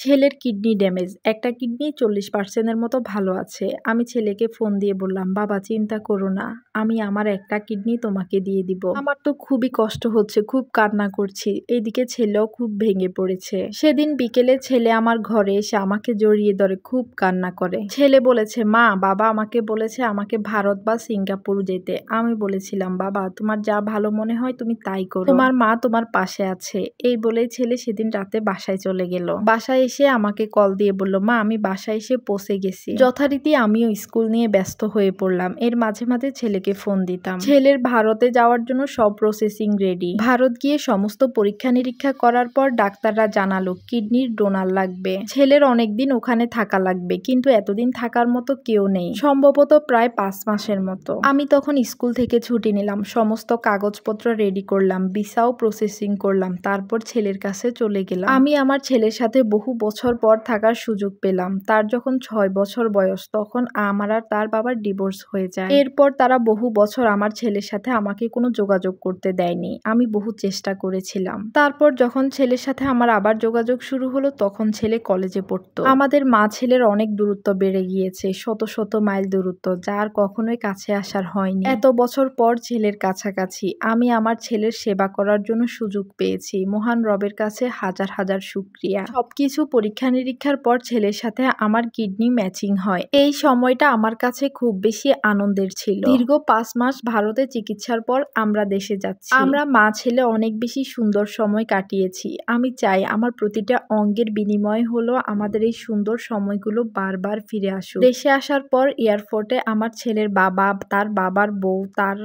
ছেলের kidney damage, একটা kidney 40% এর মতো ভালো আছে। আমি ছেলেকে ফোন দিয়ে বললাম, বাবা চিন্তা করো না, আমি আমার একটা কিডনি তোমাকে দিয়ে দিব। আমার তো খুবই কষ্ট হচ্ছে, খুব কান্না করছি। এইদিকে ছেলেও খুব ভেঙে পড়েছে। সেদিন বিকেলে ছেলে আমার ঘরে এসে আমাকে জড়িয়ে ধরে খুব কান্না করে। ছেলে বলেছে, মা বাবা আমাকে বলেছে আমাকে ভারত বা সিঙ্গাপুর যেতে। আমি বলেছিলাম, বাবা তোমার যা ভালো মনে হয় তুমি তাই করো, তোমার মা তোমার পাশে আছে। এই বলেই ছেলে সেদিন রাতে বাসায় চলে গেল। বাসায় এসে আমাকে কল দিয়ে বলল, মা আমি বাসায় এসে পৌঁছে গেছি। যথারীতি আমিও স্কুল নিয়ে ব্যস্ত হয়ে পড়লাম। এর মাঝে মাঝে ছেলেকে ফোন দিতাম। ছেলের ভারতে যাওয়ার জন্য সব প্রসেসিং রেডি। ভারত গিয়ে সমস্ত পরীক্ষা নিরীক্ষা করার পর ডাক্তাররা জানালো কিডনির ডোনার লাগবে। ছেলের অনেকদিন ওখানে থাকা লাগবে, কিন্তু এতদিন থাকার মতো কেউ নেই, সম্ভবত প্রায় 5 মাসের মতো। আমি তখন স্কুল থেকে ছুটি নিলাম, সমস্ত কাগজপত্র রেডি করলাম, ভিসাও প্রসেসিং করলাম, তারপর ছেলের কাছে চলে গেলাম। আমি আমার ছেলের সাথে বহু বছর পর থাকার সুযোগ পেলাম। তার যখন 6 বছর বয়স তখন আমার আর তার বাবার ডিভোর্স হয়ে যায়। এরপর তারা বহু বছর আমার ছেলের সাথে আমাকে কোনো যোগাযোগ করতে দেয়নি। আমি বহু চেষ্টা করেছিলাম। তারপর যখন ছেলের সাথে আমার আবার যোগাযোগ শুরু হলো তখন ছেলে কলেজে পড়তো। আমাদের মা ছেলের অনেক দূরত্ব বেড়ে গিয়েছে, শত শত মাইল দূরত্ব, যার কখনোই কাছে আসার হয়নি। এত বছর পর ছেলের কাছাকাছি আমি আমার ছেলের সেবা করার জন্য সুযোগ পেয়েছি। মহান রবের কাছে হাজার হাজার শুকরিয়া। সবকিছু পরীক্ষা নিরীক্ষার পর ছেলের সাথে আমার কিডনি ম্যাচিং হয়। এই সময়টা আমার কাছে খুব বেশি আনন্দের ছিল। দীর্ঘ 5 মাস ভারতে চিকিৎসার পর আমরা দেশে যাচ্ছি। আমরা মা ছেলে অনেক বেশি সুন্দর সময় কাটিয়েছি। আমি চাই আমার প্রতিটা অঙ্গের বিনিময় হলো আমাদের এই সুন্দর সময়গুলো বারবার ফিরে আসুক। দেশে আসার পর এয়ারপোর্টে আমার ছেলের বাবা, তার বাবার বউ, তার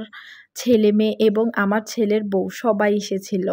ছেলে মেয়ে এবং আমার ছেলের বউ সবাই এসেছিল।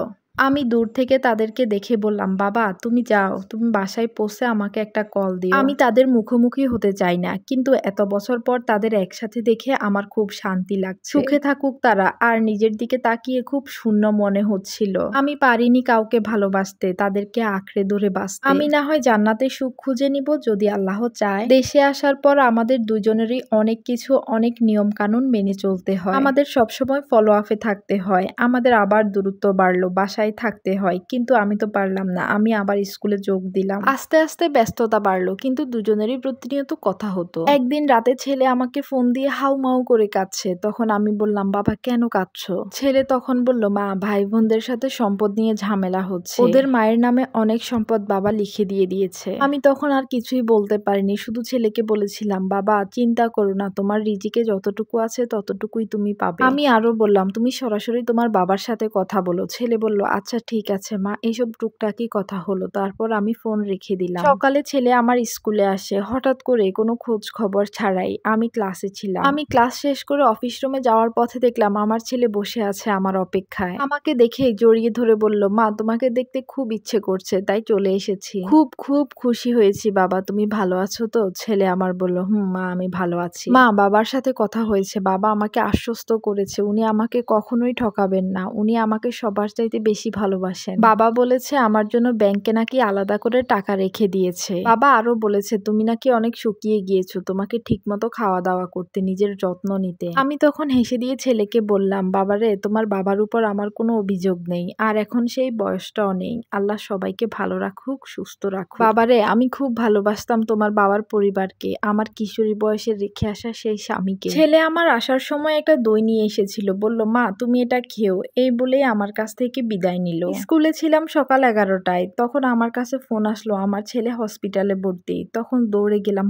আমি দূর থেকে তাদেরকে দেখে বললাম, বাবা তুমি যাও, তুমি বাসায় পৌঁছে আমাকে একটা কল দিও। আমি তাদের মুখোমুখি হতে চাই না, কিন্তু এত বছর পর তাদের একসাথে দেখে আমার খুব শান্তি লাগছে। সুখে থাকুক তারা। আর নিজের দিকে তাকিয়ে খুব শূন্য মনে হচ্ছিল। আমি পারিনি কাউকে ভালোবাসতে, তাদেরকে আঁকড়ে ধরে বাঁচতে। আমি না হয় জান্নাতে সুখ খুঁজে নিব যদি আল্লাহ চায়। দেশে আসার পর আমাদের দুজনেরই অনেক কিছু, অনেক নিয়ম কানুন মেনে চলতে হয়। আমাদের সবসময় ফলো আপে থাকতে হয়। আমাদের আবার দূরত্ব বাড়লো, বাসায় থাকতে হয়, কিন্তু আমি তো পারলাম না। আমি আবার স্কুলে যোগ দিলাম। আস্তে আস্তে ব্যস্ততা বাড়লো, কিন্তু দুজনেরই প্রতিনিয়ত কথা হতো। একদিন রাতে ছেলে আমাকে ফোন দিয়ে হাউমাউ করে কাঁদছে। তখন আমি বললাম, বাবা কেন কাঁদছো? ছেলে তখন বলল, মা ভাই বোনদের সাথে সম্পদ নিয়ে ঝামেলা হচ্ছে, ওদের মায়ের নামে অনেক সম্পদ বাবা লিখে দিয়েছে। আমি তখন আর কিছুই বলতে পারিনি, শুধু ছেলেকে বলেছিলাম, বাবা চিন্তা করো না, তোমার রিজিকে যতটুকু আছে ততটুকুই তুমি পাবে। আমি আরো বললাম, তুমি সরাসরি তোমার বাবার সাথে কথা বলো। ছেলে বলল, আচ্ছা ঠিক আছে মা। এইসব টুকটাকি কথা হলো, তারপর আমি ফোন রেখে দিলাম। সকালে ছেলে আমার স্কুলে আসে হঠাৎ করে, কোনো খোঁজ খবর ছাড়াই। আমি ক্লাসে ছিলাম। আমি ক্লাস শেষ করে অফিস রুমে যাওয়ার পথে দেখলাম আমার ছেলে বসে আছে আমার অপেক্ষায়। আমাকে দেখে জড়িয়ে ধরে বলল, মা তোমাকে দেখতে খুব ইচ্ছে করছে, তাই চলে এসেছি। খুব খুব খুশি হয়েছি বাবা, তুমি ভালো আছো তো? ছেলে আমার বলল, মা আমি ভালো আছি। মা বাবার সাথে কথা হয়েছে, বাবা আমাকে আশ্বস্ত করেছে উনি আমাকে কখনোই ঠকাবেন না, উনি আমাকে সবার চাইতে বেশি ভালোবাসেন। বাবা বলেছে আমার জন্য ব্যাংকে নাকি আলাদা করে টাকা রেখে দিয়েছে। বাবা আরো বলেছে তুমি নাকি অনেক শুকিয়ে গিয়েছো, তোমাকে ঠিকমতো খাওয়া দাওয়া করতে, নিজের যত্ন নিতে। আমি তখন হেসে দিয়ে ছেলেকে বললাম, বাবারে তোমার বাবার উপর আমার কোনো অভিযোগ নেই, আর এখন সেই বয়সটাও নেই। আল্লাহ সবাইকে ভালো রাখুক, সুস্থ রাখুক। বাবারে আমি খুব ভালোবাসতাম তোমার বাবার পরিবারকে, আমার কিশোরী বয়সে রেখে আসা সেই স্বামীকে। ছেলে আমার আসার সময় একটা দই নিয়ে এসেছিল, বলল, মা তুমি এটা খেও। এই বলেই আমার কাছ থেকে বিদায় নিল। স্কুলে ছিলাম সকাল 11টায়, তখন আমার কাছে ফোন আসলো আমার ছেলে হসপিটালে ভর্তি। তখন দৌড়ে গেলাম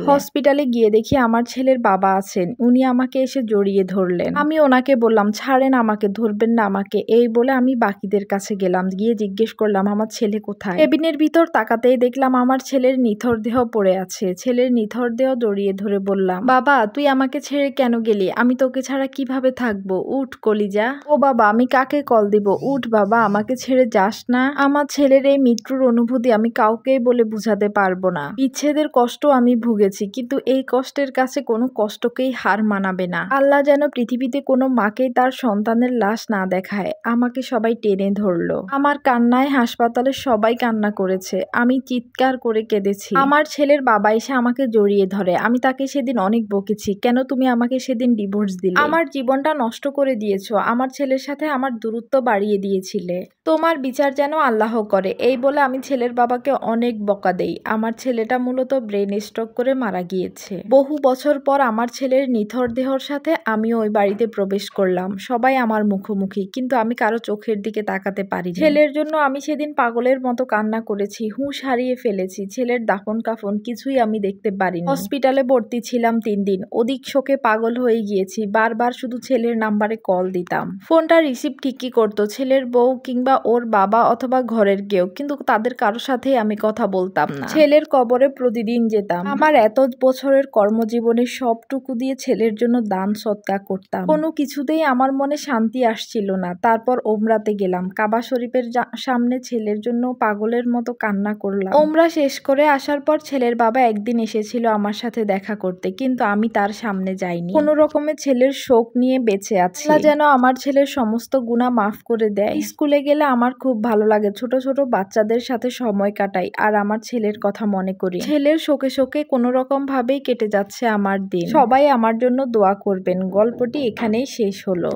হসপিটালে গিয়ে দেখি আমার ছেলের বাবা আছেন। উনি আমাকে এসে জড়িয়ে ধরলেন। আমি ওনাকে বললাম, ছাড়েন আমাকে, ধরবেন না আমাকে। এই বলে আমি বাকিদের কাছে গেলাম, গিয়ে জিজ্ঞেস করলাম আমার ছেলে কোথায়। কেবিনের ভিতর তাকাতেই দেখলাম আমার ছেলের নিথর দেহ পড়ে আছে। ছেলের নিথর দেহ জড়িয়ে ধরে বললাম, বাবা তুই আমাকে ছেড়ে কেন গেলি? আমি তোকে ছাড়া কিভাবে থাকবো? উঠ কলিজা। ও বাবা আমি কাকে কল দিব? উঠ বাবা, আমাকে ছেড়ে যাস না। আমার ছেলের এই মৃত্যুর অনুভূতি আমি কাউকেই বলে বুঝাতে পারবো না। বিচ্ছেদের কষ্ট আমি ভুগেছি, কিন্তু এই কষ্টের কাছে কোনো কষ্টকেই হার মানাবে না। আল্লাহ যেন পৃথিবীতে কোনো মাকেই তার সন্তানের লাশ না দেখায়। আমাকে সবাই টেনে ধরলো। আমার কান্নায় হাসপাতালে সবাই কান্না করেছে। আমি চিৎকার করে কেঁদেছি। আমার ছেলের বাবা এসে আমাকে জড়িয়ে ধরে। আমি তাকে সেদিন অনেক বকেছি, কেন তুমি আমাকে সেদিন ডিভোর্স দিলে? আমার জীবনটা নষ্ট করে দিয়েছো, আমার ছেলের সাথে আমার দূরত্ব বাড়িয়ে দিয়েছিলে। তোমার বিচার যেন আল্লাহ করে। এই বলে আমি ছেলের বাবাকে অনেক বকা দেই। আমার ছেলেটা মূলত ব্রেন স্ট্রোক করে মারা গিয়েছে। বহু বছর পর আমার ছেলের নিথর দেহর সাথে আমিও ওই বাড়িতে প্রবেশ করলাম। সবাই আমার মুখোমুখি, কিন্তু আমি কারো চোখের দিকে তাকাতে পারি। ছেলের জন্য আমি সেদিন পাগলের মতো কান্না করেছি, হুঁশ হারিয়ে ফেলেছি। ছেলের দাফন কাফন কিছুই আমি দেখতে পারিনি। হসপিটালে ভর্তি ছিলাম 3 দিন। অধিক শোকে পাগল হয়ে গিয়েছি। বারবার শুধু ছেলের নাম্বারে কল দিতাম। ফোনটা রিসিভ ঠিকই করতো ছেলের বউ কিংবা ওর বাবা অথবা ঘরের কেউ, কিন্তু তাদের কারোর সাথেই আমি কথা বলতাম না। ছেলের কবরে প্রতিদিন যেতাম। আমার এত বছরের কর্মজীবনের সবটুকু দিয়ে ছেলের জন্য দান সৎকা করতাম। কোনো কিছুতেই আমার মনে শান্তি আসছিল না। তারপর ওমরাতে গেলাম। কাবা শরীফের সামনে ছেলের জন্য পাগলের মতো কান্না করলাম। ওমরা শেষ করে আসার পর ছেলের বাবা একদিন এসেছিল আমার সাথে দেখা করতে, কিন্তু আমি তার সামনে যাইনি। কোনো রকমে ছেলের শোক নিয়ে বেঁচে আছি। আল্লাহ যেন আমার ছেলের সমস্ত গুনাহ মাফ করে দেয়। স্কুলে গেলে আমার খুব ভালো লাগে। ছোট ছোট বাচ্চাদের সাথে সময় কাটাই আর আমার ছেলের কথা মনে করি। ছেলের শোকে শোকে কোনো রকম ভাবেই কেটে যাচ্ছে আমার দিন। সবাই আমার জন্য দোয়া করবেন। গল্পটি এখানেই শেষ হলো।